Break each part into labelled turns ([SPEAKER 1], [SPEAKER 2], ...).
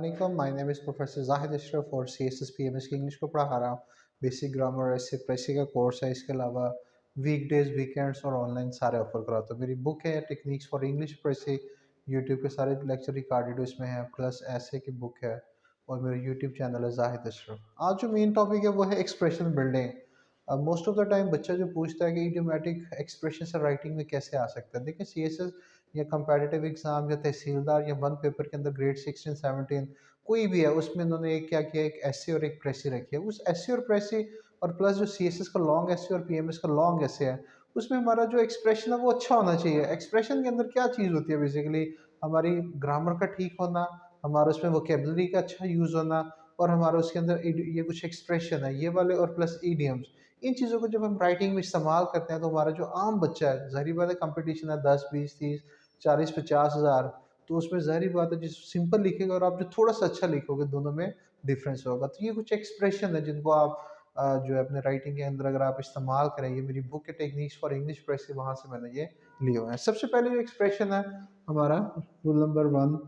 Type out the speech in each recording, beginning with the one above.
[SPEAKER 1] Assalamualaikum. My name is Professor Zahid Ashraf और CSS PMS की English को पढ़ा रहा हूँ। बेसिक ग्रामर ऐसे प्रेसी का कोर्स है, इसके अलावा वीकडेज वीकेंड्स और ऑनलाइन सारे ऑफर कराता हूँ। मेरी बुक है टेक्निक्स फॉर इंग्लिश प्रेसी, यूट्यूब के सारे लेक्चर रिकॉर्डेड इसमें है, प्लस ऐसे की बुक है और मेरा यूट्यूब चैनल है जाहिद अशरफ। आज जो मेन टॉपिक है वो है expression building. Most of the time बच्चा जो पूछता है कि इडियोमेटिक एक्सप्रेशन से राइटिंग में कैसे आ सकता है, देखिए CSS या कंपेटिटिव एग्जाम या तहसीलदार या वन पेपर के अंदर ग्रेड 16 17 कोई भी है, उसमें इन्होंने एक क्या किया, एक एसे और एक प्रेसी रखी है। उस एसे और प्रेसी और प्लस जो CSS का लॉन्ग एसे और PMS का लॉन्ग एसे है, उसमें हमारा जो एक्सप्रेशन है वो अच्छा होना चाहिए। एक्सप्रेशन के अंदर क्या चीज़ होती है, बेसिकली हमारी ग्रामर का ठीक होना, हमारा उसमें वोकेबलरी का अच्छा यूज़ होना, और हमारा उसके अंदर ये कुछ एक्सप्रेशन है ये वाले, और प्लस ईडियम्स। इन चीज़ों को जब हम राइटिंग में इस्तेमाल करते हैं तो हमारा जो आम बच्चा है, ज़ाहिर बात है कंपटीशन है 10 20 30 40 50 हज़ार, तो उसमें ज़ाहिर बात है जिस सिंपल लिखेगा और आप जो थोड़ा सा अच्छा लिखोगे, दोनों में डिफरेंस होगा। तो ये कुछ एक्सप्रेशन है जिनको आप जो है अपने राइटिंग के अंदर अगर आप इस्तेमाल करें, ये मेरी बुक है टेक्निक्स फॉर इंग्लिश प्रेस से, वहाँ से मैंने ये लिए हुए हैं। सबसे पहले जो एक्सप्रेशन है हमारा, rule number 1,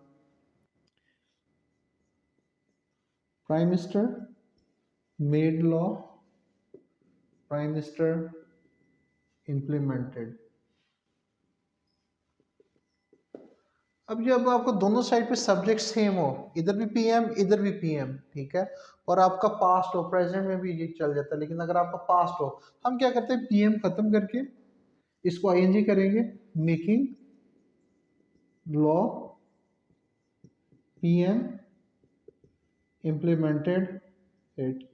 [SPEAKER 1] prime minister made law, prime minister implemented. अब जब आपको दोनों साइड पे सब्जेक्ट सेम हो, इधर भी पीएम इधर भी पीएम, ठीक है, और आपका पास्ट हो, प्रेजेंट में भी ये चल जाता है, लेकिन अगर आपका पास्ट हो, हम क्या करते हैं, पीएम खत्म करके इसको आईएनजी करेंगे, making law PM implemented it.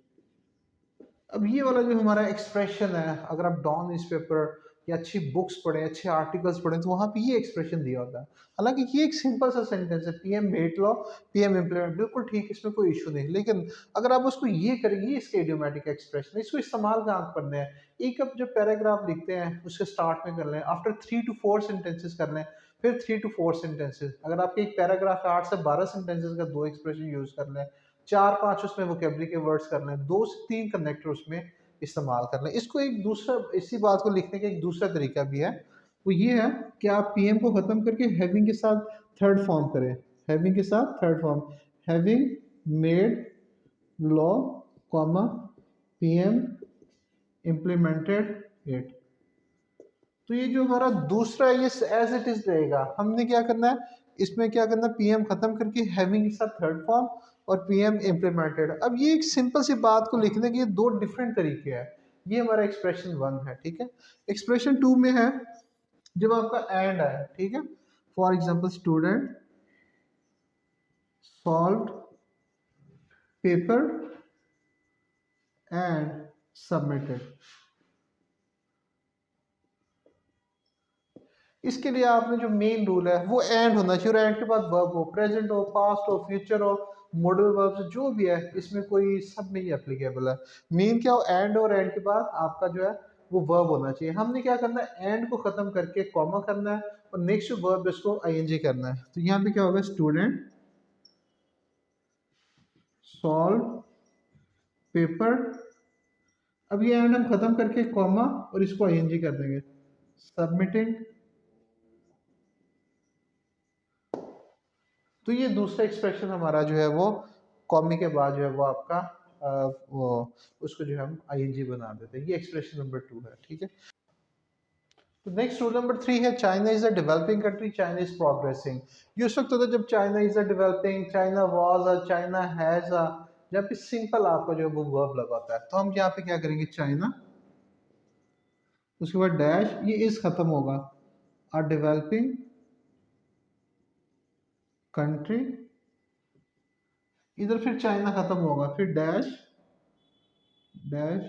[SPEAKER 1] अब ये वाला जो हमारा एक्सप्रेशन है, अगर आप डॉन न्यूज़पेपर या अच्छी बुक्स पढ़ें, अच्छे आर्टिकल्स पढ़ें, तो वहाँ पे ये एक्सप्रेशन दिया होता है। हालांकि ये एक सिंपल सा सेंटेंस है, PM made law PM implement, बिल्कुल ठीक, इसमें कोई इशू नहीं। लेकिन अगर आप उसको ये करेंगे, इसके इडियोमेटिक एक्सप्रेशन, इसको इस्तेमाल कहाँ करने हैं, एक आप जब पैराग्राफ लिखते हैं उसके स्टार्ट में कर लें, आफ्टर 3 to 4 सेंटेंसेस कर लें, फिर 3 to 4 सेंटेंसेस। अगर आपके एक पैराग्राफ है 8 से 12 सेंटेंसेस का, 2 एक्सप्रेशन यूज कर लें, 4 5 उसमें वोकेबलरी के वर्ड्स कर लें, 2 से 3 कनेक्टर उसमें इस्तेमाल कर लें। इसको एक दूसरा, इसी बात को लिखने का एक दूसरा तरीका भी है, वो ये है कि आप पीएम को खत्म करके हैविंग के साथ थर्ड फॉर्म करें, हैविंग के साथ third form, having made law comma PM implemented it. तो ये जो हमारा दूसरा है, ये एज इट इज रहेगा। हमने क्या करना है, इसमें क्या करना है, पीएम खत्म करके हैविंग के साथ थर्ड फॉर्म और पीएम इम्प्लीमेंटेड। अब ये एक सिंपल सी बात को लिखने के ये दो डिफरेंट तरीके हैं। ये हमारा एक्सप्रेशन 1 है, ठीक है। एक्सप्रेशन 2 में है जब आपका एंड है, ठीक है, for example student solved paper and submitted. इसके लिए आपने जो मेन रूल है वो एंड होना चाहिए, और एंड के बाद वर्ब हो, प्रेजेंट हो, पास्ट हो, फ्यूचर हो, मॉडल वर्ब जो भी है, इसमें कोई सब में ही एप्लीकेबल है। मेन क्या हो, एंड, और एंड के बाद आपका जो है वो वर्ब होना चाहिए। हमने क्या करना है, एंड को खत्म करके कॉमा करना है और नेक्स्ट वर्ब इसको आईएनजी करना है। तो यहाँ पे क्या होगा, स्टूडेंट सॉल्व पेपर, अब ये एंड हम खत्म करके कॉमा और इसको आईएनजी कर देंगे, सबमिटिंग। तो ये दूसरा एक्सप्रेशन हमारा जो है वो कॉमी के बाद जो है वो आपका वो उसको जो है हम आईएनजी बना देते हैं। ये एक्सप्रेशन नंबर 2 है, ठीक है। तो नेक्स्ट रूल नंबर 3 है, China is a developing country, China is progressing. ये उस वक्त होता है जब China is a developing, China was a, China has a, जब भी सिंपल आपका जो है वो वर्ब लगा होता है। तो हम यहाँ पे क्या करेंगे, चाइना, उसके बाद डैश, ये इज खत्म होगा, अ डेवलपिंग कंट्री, इधर फिर चाइना खत्म होगा, फिर डैश, डैश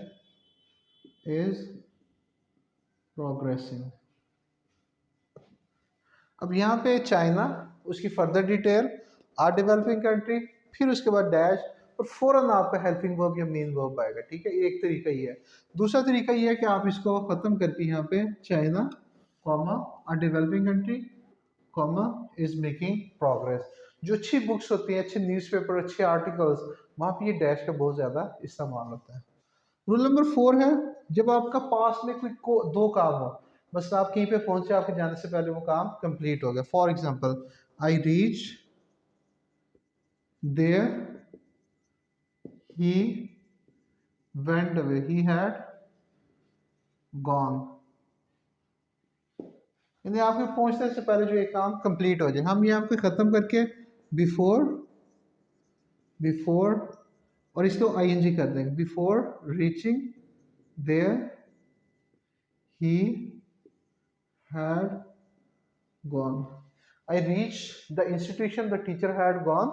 [SPEAKER 1] इज प्रोग्रेसिंग। अब यहाँ पे चाइना, उसकी further detail, are developing country, फिर उसके बाद डैश, और फौरन आपका हेल्पिंग वर्ब या मेन वर्ब आएगा, ठीक है। एक तरीका ये है। दूसरा तरीका ये है कि आप इसको खत्म करके यहाँ पे China comma are developing country comma is making progress. जो अच्छी बुक्स होती हैं, अच्छे न्यूज़पेपर, अच्छे आर्टिकल्स, वहाँ पे ये डैश का बहुत ज़्यादा इस्तेमाल होता है। रूल नंबर 4 है, जब आपका पास में कोई दो काम हो, बस आप कहीं पे पहुंचे, आपके जाने से पहले वो काम कंप्लीट हो गया। For example, I reach there he went away, he had gone। यानी आपके पहुंचने से पहले जो एक काम कंप्लीट हो जाए, हम यहाँ पे ख़त्म करके बिफोर बिफोर और इसको आईएनजी कर देंगे, before reaching there he had gone. I reach the institution the teacher had gone,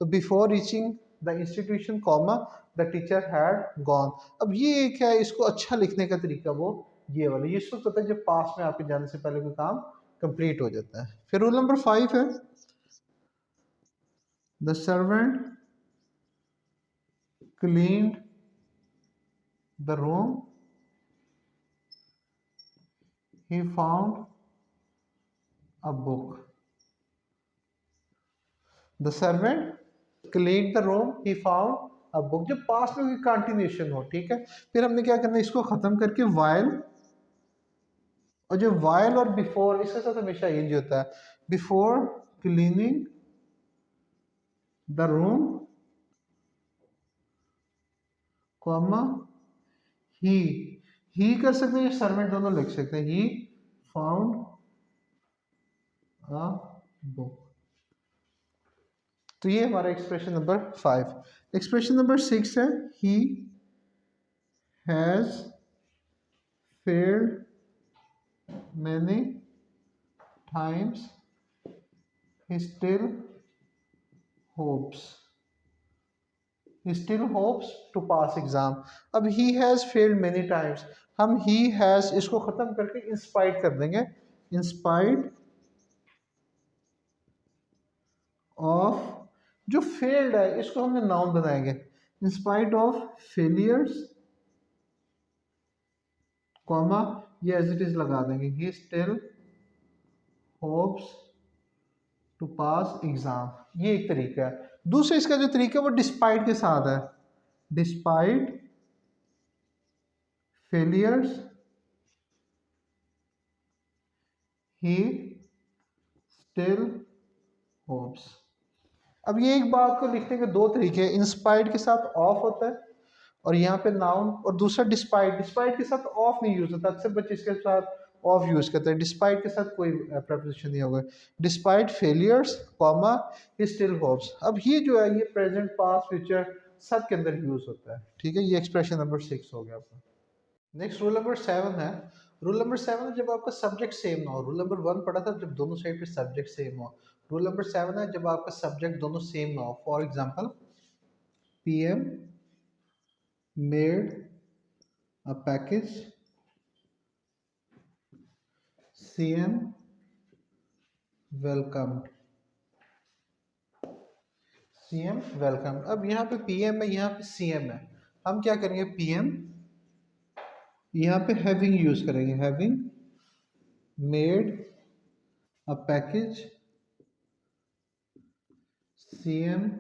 [SPEAKER 1] तो before reaching the institution comma the teacher had gone. अब ये क्या है, इसको अच्छा लिखने का तरीका वो ये वाला, ये उस वक्त होता है जब पास में आपके जाने से पहले कोई काम कंप्लीट हो जाता है। फिर रूल नंबर 5 है the servant cleaned the room, he found a book। The servant cleaned the room, he found a book। जब पास में कोई कंटिन्यूशन हो, ठीक है, फिर हमने क्या करना है, इसको खत्म करके while, और जो while और before इसके साथ हमेशा इंज होता है, before cleaning the room, comma he कर सकते हैं, सर्वेंट दोनों लिख सकते हैं, he found a book। तो ये हमारा एक्सप्रेशन नंबर 5। एक्सप्रेशन नंबर 6 है he has failed many times, he still hopes, he still hopes to pass exam. अब he has failed many times, हम ही हैज इसको खत्म करके इंस्पाइट कर देंगे, इंस्पाइट ऑफ, जो फेल्ड है इसको हमने नाउन बनाएंगे, इंस्पाइट ऑफ फेलियर्स, कॉमा ये एज इट इज लगा देंगे, he still hopes to pass exam. ये एक तरीका है। दूसरा इसका जो तरीका है वो डिस्पाइट के साथ है, डिस्पाइट फेलियर्स ही स्टिल होप्स। अब ये एक बात को लिखने के दो तरीके हैं, इंस्पाइट के साथ ऑफ होता है और यहाँ पे नाउन, और दूसरा डिस्पाइट, डिस्पाइट के साथ ऑफ नहीं यूज होता, अक्सर बच्चे इसके साथ ऑफ यूज करते हैं, डिस्पाइट के साथ कोई प्रपोजिशन नहीं होगा, डिस्पाइट फेलियर्स कॉमा ही स्टिल होप्स। अब ये जो है ये प्रेजेंट पास्ट फ्यूचर सब के अंदर यूज होता है, ठीक है। ये एक्सप्रेशन नंबर 6 हो गया आपका। नेक्स्ट रूल नंबर 7 है, रूल नंबर 7 है जब आपका सब्जेक्ट सेम ना हो। रूल नंबर 1 पढ़ा था जब दोनों साइड पे सब्जेक्ट सेम हो। रूल नंबर 7 है जब आपका सब्जेक्ट दोनों सेम ना हो। For example PM made a package, CM welcome, CM welcome. अब यहाँ पे पीएम है, यहाँ पे सीएम है, हम क्या करेंगे, पीएम यहाँ पे हैविंग यूज करेंगे, having made a package, CM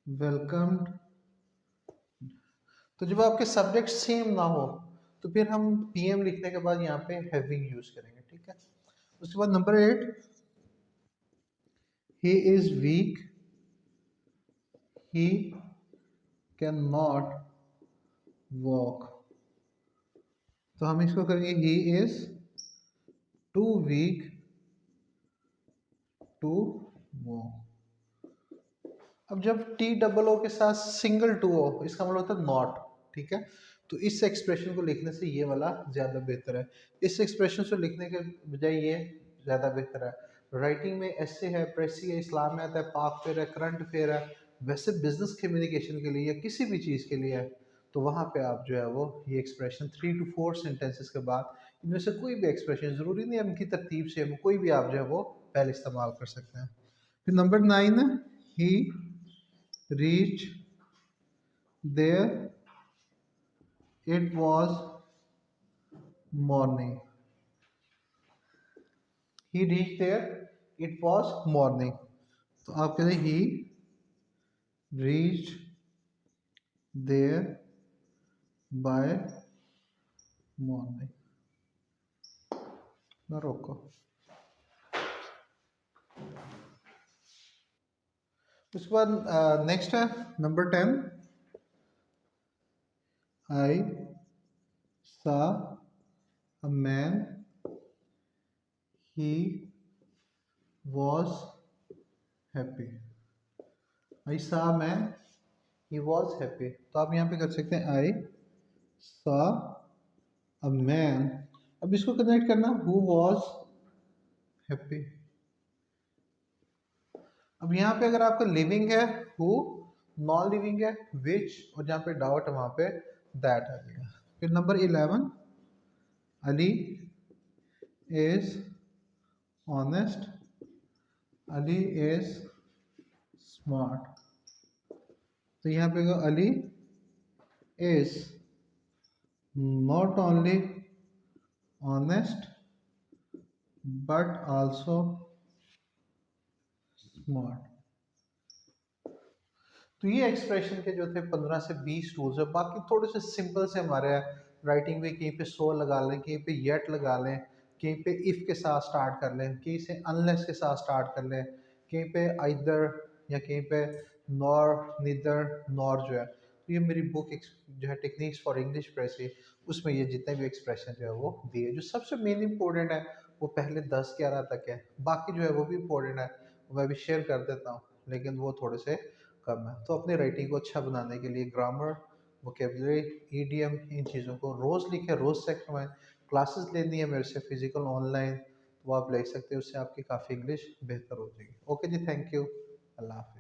[SPEAKER 1] welcomed. तो जब आपके सब्जेक्ट सेम ना हो तो फिर हम पीएम लिखने के बाद यहाँ पे हैविंग यूज करेंगे, ठीक है। उसके बाद number 8, he is weak, he can not walk. तो हम इसको करेंगे he is too weak to walk. अब जब टी डबल ओ के साथ सिंगल टू हो इसका मतलब होता है नॉट, ठीक है। तो इस एक्सप्रेशन को लिखने से ये वाला ज़्यादा बेहतर है, इस एक्सप्रेशन से लिखने के बजाय ये ज़्यादा बेहतर है। राइटिंग में ऐसे है, प्रेसी है, इस्लाम में आता है, पाक फेयर है, करंट फेयर है, वैसे बिजनेस कम्युनिकेशन के लिए या किसी भी चीज़ के लिए है तो वहाँ पे आप जो है वो ये एक्सप्रेशन 3 to 4 सेंटेंसेस के बाद इनमें से कोई भी एक्सप्रेशन, ज़रूरी नहीं है इनकी तरतीब से, कोई भी आप जो है वो पहले इस्तेमाल कर सकते हैं। फिर नंबर 9 है ही reach there, it was morning, he reached there, it was morning। तो आप कहते हैं he reached there by morning। ना रोको। उसके बाद नेक्स्ट है number 10, I saw a man, he was happy. I saw man, he was happy. तो आप यहाँ पे कर सकते हैं आई सा अ मैन। अब इसको कनेक्ट करना, हु वॉज हैप्पी। अब यहाँ पे अगर आपका लिविंग है हु, नॉन लिविंग है विच, और जहाँ पे डाउट है वहाँ पे दैट आ जाएगा। फिर number 11, Ali is honest, Ali is smart. तो यहाँ पे Ali is not only honest but also smart. तो ये एक्सप्रेशन के जो थे 15 से 20 टूल्स है। बाकी थोड़े से सिंपल से हमारे राइटिंग में कहीं पे सो लगा लें, कहीं पे येट लगा लें, कहीं पे इफ़ के साथ स्टार्ट कर लें, कहीं से अनलेस के साथ स्टार्ट कर लें, कहीं पे आइदर या कहीं पे नॉर, निदर, नॉर जो है। तो ये मेरी बुक जो है टेक्निक्स फॉर इंग्लिश प्रेसी, उसमें ये जितने भी एक्सप्रेशन जो है वो दिए। जो सबसे मेन इंपॉर्टेंट है वो पहले 10-11 तक है, बाकी जो है वो भी इम्पोर्टेंट है, वो मैं भी शेयर कर देता हूँ, लेकिन वो थोड़े से कम है। तो अपनी राइटिंग को अच्छा बनाने के लिए ग्रामर, वोकेबलरी, ईडीएम, इन चीज़ों को रोज़ लिखें, रोज़ से करवाएं। क्लासेस लेनी है मेरे से फिजिकल ऑनलाइन, तो आप ले सकते हो, उससे आपकी काफ़ी इंग्लिश बेहतर हो जाएगी। ओके जी, थैंक यू, अल्लाह हाफिज़।